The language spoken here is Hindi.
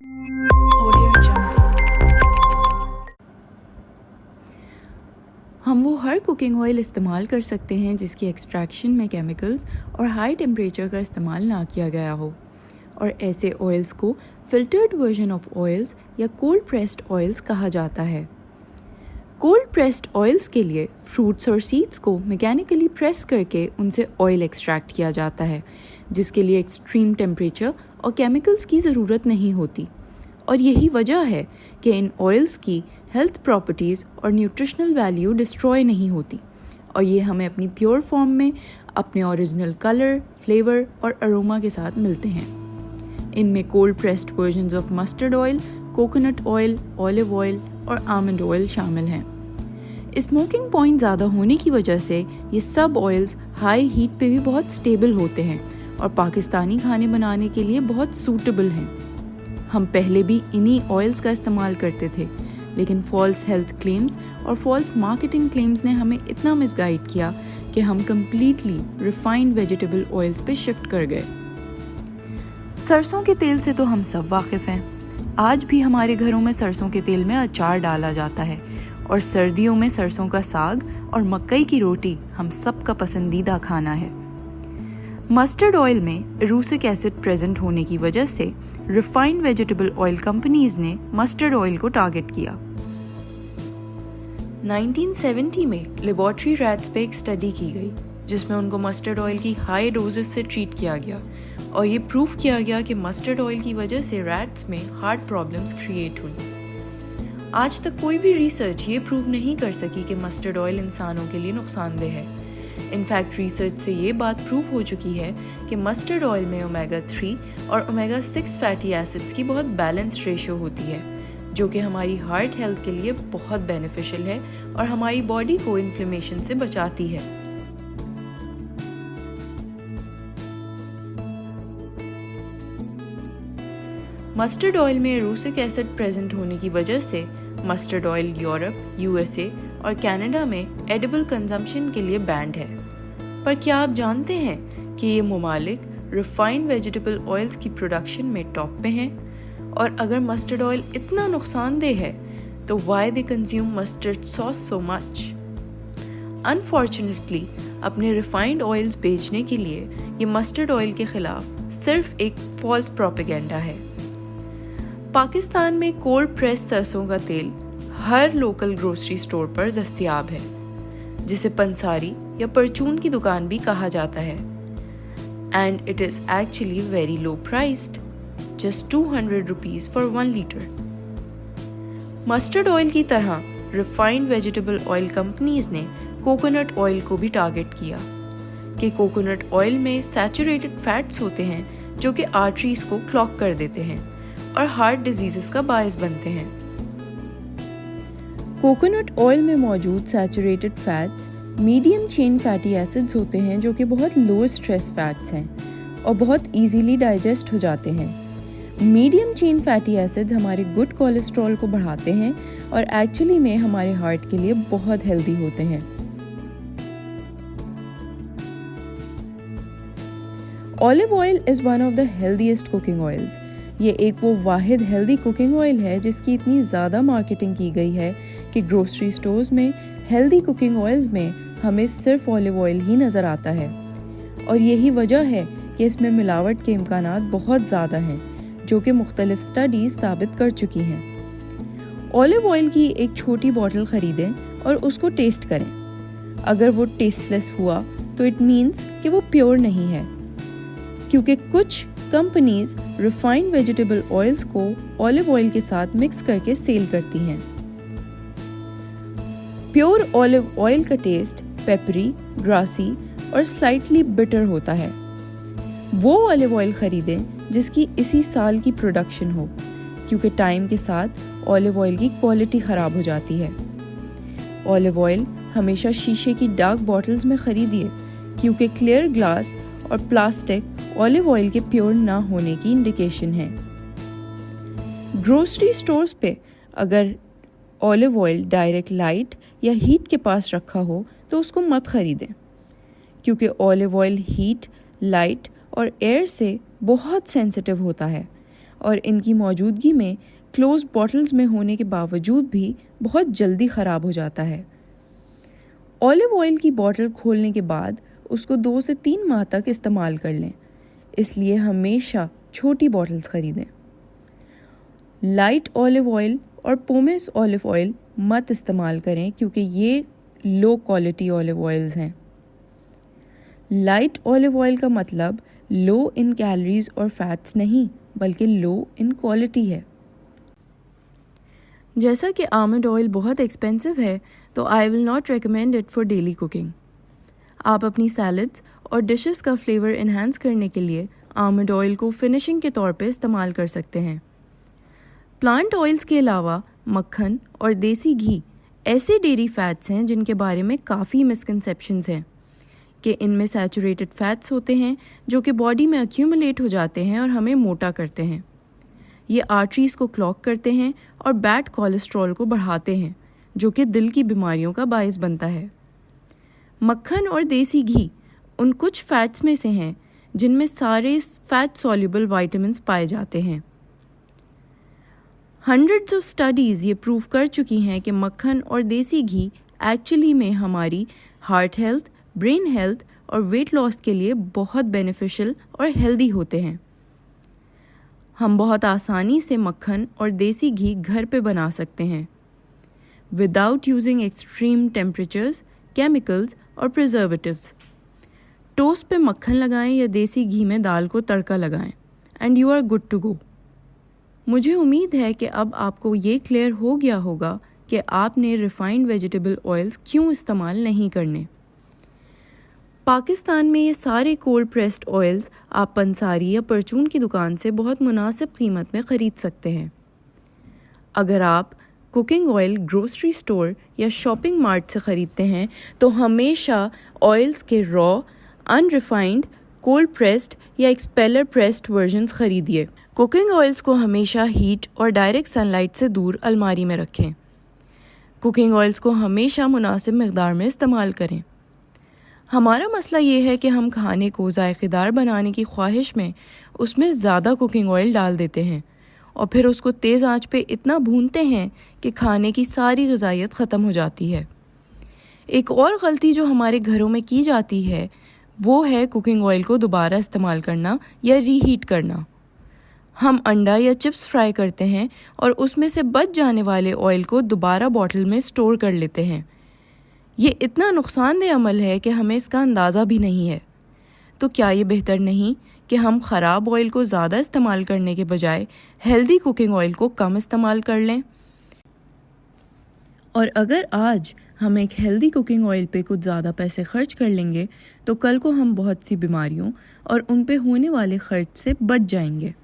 हम वो हर कुकिंग ऑयल इस्तेमाल कर सकते हैं जिसकी एक्सट्रैक्शन में केमिकल्स और हाई टेम्परेचर का इस्तेमाल ना किया गया हो, और ऐसे ऑयल्स को फिल्टर्ड वर्जन ऑफ ऑयल्स या कोल्ड प्रेस्ड ऑयल्स कहा जाता है। कोल्ड प्रेस्ड ऑयल्स के लिए फ्रूट्स और सीड्स को मैकेनिकली प्रेस करके उनसे ऑयल एक्सट्रैक्ट किया जाता है, जिसके लिए एक्सट्रीम टेम्परेचर और केमिकल्स की ज़रूरत नहीं होती, और यही वजह है कि इन ऑयल्स की हेल्थ प्रॉपर्टीज़ और न्यूट्रिशनल वैल्यू डिस्ट्रॉय नहीं होती, और ये हमें अपनी प्योर फॉर्म में अपने ओरिजिनल कलर, फ्लेवर और अरोमा के साथ मिलते हैं। इनमें cold pressed versions of mustard oil, coconut oil, olive oil और आमंड ऑयल शामिल हैं। स्मोकिंग पॉइंट ज़्यादा होने की वजह से ये सब ऑयल्स हाई हीट पे भी बहुत स्टेबल होते हैं और पाकिस्तानी खाने बनाने के लिए बहुत सूटेबल हैं। हम पहले भी इन्हीं ऑयल्स का इस्तेमाल करते थे, लेकिन फॉल्स हेल्थ क्लेम्स और फॉल्स मार्केटिंग क्लेम्स ने हमें इतना मिसगाइड किया कि हम कम्प्लीटली रिफाइंड वेजिटेबल ऑयल्स पे शिफ्ट कर गए। सरसों के तेल से तो हम सब वाकिफ़ हैं। आज भी हमारे घरों में सरसों के तेल में अचार डाला जाता है, और सर्दियों में सरसों का साग और मकई की रोटी हम सब का पसंदीदा खाना है। मस्टर्ड ऑयल में एरूसिक एसिड प्रेजेंट होने की वजह से रिफाइंड वेजिटेबल ऑयल कंपनीज ने मस्टर्ड ऑयल को टारगेट किया। 1970 में लेबोरेटरी रैट्स पे एक स्टडी की गई जिसमें उनको मस्टर्ड ऑयल की हाई डोजेस से ट्रीट किया गया, और ये प्रूव किया गया कि मस्टर्ड ऑयल की वजह से रैट्स में हार्ट प्रॉब्लम्स क्रिएट हुई। आज तक कोई भी रिसर्च ये प्रूव नहीं कर सकी कि मस्टर्ड ऑयल इंसानों के लिए नुकसानदेह है। इनफैक्ट रिसर्च से ये बात प्रूव हो चुकी है कि मस्टर्ड ऑयल में ओमेगा 3 और ओमेगा 6 फैटी एसिड्स की बहुत बैलेंस्ड रेशियो होती है, जो कि हमारी हार्ट हेल्थ के लिए बहुत बेनिफिशियल है और हमारी बॉडी को इन्फ्लेमेशन से बचाती है। मस्टर्ड ऑयल में एरूसिक एसिड प्रेजेंट होने की वजह से मस्टर्ड ऑयल यूरोप, यूएसए और कनाडा में एडिबल कंजम्पशन के लिए बैंड है। पर क्या आप जानते हैं कि ये ममालिक रिफाइंड वेजिटेबल ऑयल्स की प्रोडक्शन में टॉप पे हैं? और अगर मस्टर्ड ऑयल इतना नुकसानदेह है तो why they consume mustard sauce so much? Unfortunately अपने रिफाइंड ऑयल्स बेचने के लिए ये मस्टर्ड ऑयल के खिलाफ सिर्फ एक फॉल्स प्रोपेगेंडा है। पाकिस्तान में कोल्ड प्रेस सरसों का तेल हर लोकल ग्रोसरी स्टोर पर दस्तयाब है, जिसे पंसारी या परचून की दुकान भी कहा जाता है, and it is actually very low priced, just 200 rupees for 1 litre. Mustard oil की तरह रिफाइंड वेजिटेबल ऑयल कंपनीज ने कोकोनट ऑयल को भी टारगेट किया कि कोकोनट ऑयल में सैचुरेटेड फैट्स होते हैं जो कि आर्टरीज को क्लॉग कर देते हैं और हार्ट डिजीजेस का बायस बनते हैं। कोकोनट ऑयल में मौजूद saturated fats medium chain fatty acids होते हैं जो कि बहुत लो स्ट्रेस फैट्स हैं और बहुत इजीली डाइजेस्ट हो जाते हैं। मीडियम चेन फैटी एसिड्स हमारे गुड कोलेस्ट्रॉल को बढ़ाते हैं और एक्चुअली में हमारे हार्ट के लिए बहुत हेल्दी होते हैं। Olive oil is one of the healthiest cooking oils. ये एक वो वाहिद हेल्दी कुकिंग ऑयल है जिसकी इतनी ज़्यादा मार्केटिंग की गई है कि ग्रोसरी स्टोर्स में हेल्दी कुकिंग ऑयल्स में हमें सिर्फ ऑलिव ऑयल ही नज़र आता है, और यही वजह है कि इसमें मिलावट के इम्कानात बहुत ज़्यादा हैं, जो कि मुख्तलिफ स्टडीज़ साबित कर चुकी हैं। ऑलिव ऑयल की एक छोटी बॉटल ख़रीदें और उसको टेस्ट करें। अगर वो टेस्टलेस हुआ तो इट मीन्स कि वो प्योर नहीं है, क्योंकि कुछ कंपनीज रिफाइंड वेजिटेबल ऑयल्स को ऑलिव ऑयल के साथ मिक्स करके सेल करती हैं। प्योर ऑलिव ऑयल का टेस्ट पेपरी, ग्रासी और स्लाइटली बिटर होता है। वो ऑलिव ऑयल खरीदें जिसकी इसी साल की प्रोडक्शन हो, क्योंकि टाइम के साथ ऑलिव ऑयल की क्वालिटी ख़राब हो जाती है। ऑलिव ऑयल हमेशा शीशे की डार्क बॉटल्स में खरीदिए, क्योंकि क्लियर ग्लास और प्लास्टिक ऑलिव ऑयल के प्योर ना होने की इंडिकेशन है। ग्रोसरी स्टोर्स पे अगर ऑलिव ऑयल डायरेक्ट लाइट या हीट के पास रखा हो तो उसको मत खरीदें, क्योंकि ऑलिव ऑयल हीट, लाइट और एयर से बहुत सेंसिटिव होता है और इनकी मौजूदगी में क्लोज बॉटल्स में होने के बावजूद भी बहुत जल्दी ख़राब हो जाता है। ऑलिव ऑयल की बॉटल खोलने के बाद उसको 2 से 3 माह तक इस्तेमाल कर लें, इसलिए हमेशा छोटी बॉटल्स ख़रीदें। लाइट ऑलिव ऑयल और पोमेस ऑलिव ऑयल मत इस्तेमाल करें क्योंकि ये लो क्वालिटी ऑलिव ऑयल्स हैं। लाइट ऑलिव ऑयल का मतलब लो इन कैलोरीज और फैट्स नहीं, बल्कि लो इन क्वालिटी है। जैसा कि आमंड ऑयल बहुत एक्सपेंसिव है, तो I will not recommend it for daily cooking. आप अपनी सैलड्स और डिशेस का फ्लेवर इन्हांस करने के लिए आमंड ऑयल को फिनिशिंग के तौर पे इस्तेमाल कर सकते हैं। प्लांट ऑयल्स के अलावा मक्खन और देसी घी ऐसे डेयरी फैट्स हैं जिनके बारे में काफ़ी मिसकंसेप्शंस हैं कि इनमें सैचुरेटेड फैट्स होते हैं जो कि बॉडी में अक्यूमुलेट हो जाते हैं और हमें मोटा करते हैं। ये आर्टरीज को क्लॉग करते हैं और बैड कोलेस्ट्रॉल को बढ़ाते हैं जो कि दिल की बीमारियों का बायस बनता है। मक्खन और देसी घी उन कुछ फैट्स में से हैं जिनमें सारे फैट सॉल्युबल विटामिन्स पाए जाते हैं। हंड्रेड्स ऑफ स्टडीज़ ये प्रूव कर चुकी हैं कि मक्खन और देसी घी एक्चुअली में हमारी हार्ट हेल्थ, ब्रेन हेल्थ और वेट लॉस के लिए बहुत बेनिफिशियल और हेल्दी होते हैं। हम बहुत आसानी से मक्खन और देसी घी घर पे बना सकते हैं without using extreme temperatures, chemicals और प्रिजर्वेटिव्स। टोस्ट पे मक्खन लगाएं या देसी घी में दाल को तड़का लगाएं and you are good to go. मुझे उम्मीद है कि अब आपको ये क्लियर हो गया होगा कि आपने रिफाइंड वेजिटेबल ऑयल्स क्यों इस्तेमाल नहीं करने। पाकिस्तान में ये सारे कोल्ड प्रेस्ड ऑयल्स आप पंसारी या परचून की दुकान से बहुत मुनासिब कीमत में ख़रीद सकते हैं। अगर आप कुकिंग ऑयल ग्रोसरी स्टोर या शॉपिंग मार्ट से ख़रीदते हैं तो हमेशा ऑयल्स के रॉ, अनरिफाइंड, कोल्ड प्रेस्ड या एक्सपेलर प्रेस्ड वर्जन्स ख़रीदिए। कुकिंग ऑयल्स को हमेशा हीट और डायरेक्ट सनलाइट से दूर अलमारी में रखें। कुकिंग ऑयल्स को हमेशा मुनासिब मकदार में इस्तेमाल करें। हमारा मसला ये है कि हम खाने को जायकेदार बनाने की ख्वाहिश में उसमें ज़्यादा कुकिंग ऑयल डाल देते हैं और फिर उसको तेज़ आंच पे इतना भूनते हैं कि खाने की सारी ग़िज़ाइयत ख़त्म हो जाती है। एक और गलती जो हमारे घरों में की जाती है वो है कुकिंग ऑयल को दोबारा इस्तेमाल करना या रीहीट करना। हम अंडा या चिप्स फ्राई करते हैं और उसमें से बच जाने वाले ऑयल को दोबारा बॉटल में स्टोर कर लेते हैं। ये इतना नुकसानदेह अमल है कि हमें इसका अंदाज़ा भी नहीं है। तो क्या ये बेहतर नहीं कि हम ख़राब ऑयल को ज़्यादा इस्तेमाल करने के बजाय हेल्दी कुकिंग ऑयल को कम इस्तेमाल कर लें? और अगर आज हम एक हेल्दी कुकिंग ऑयल पे कुछ ज़्यादा पैसे खर्च कर लेंगे तो कल को हम बहुत सी बीमारियों और उन पे होने वाले खर्च से बच जाएंगे।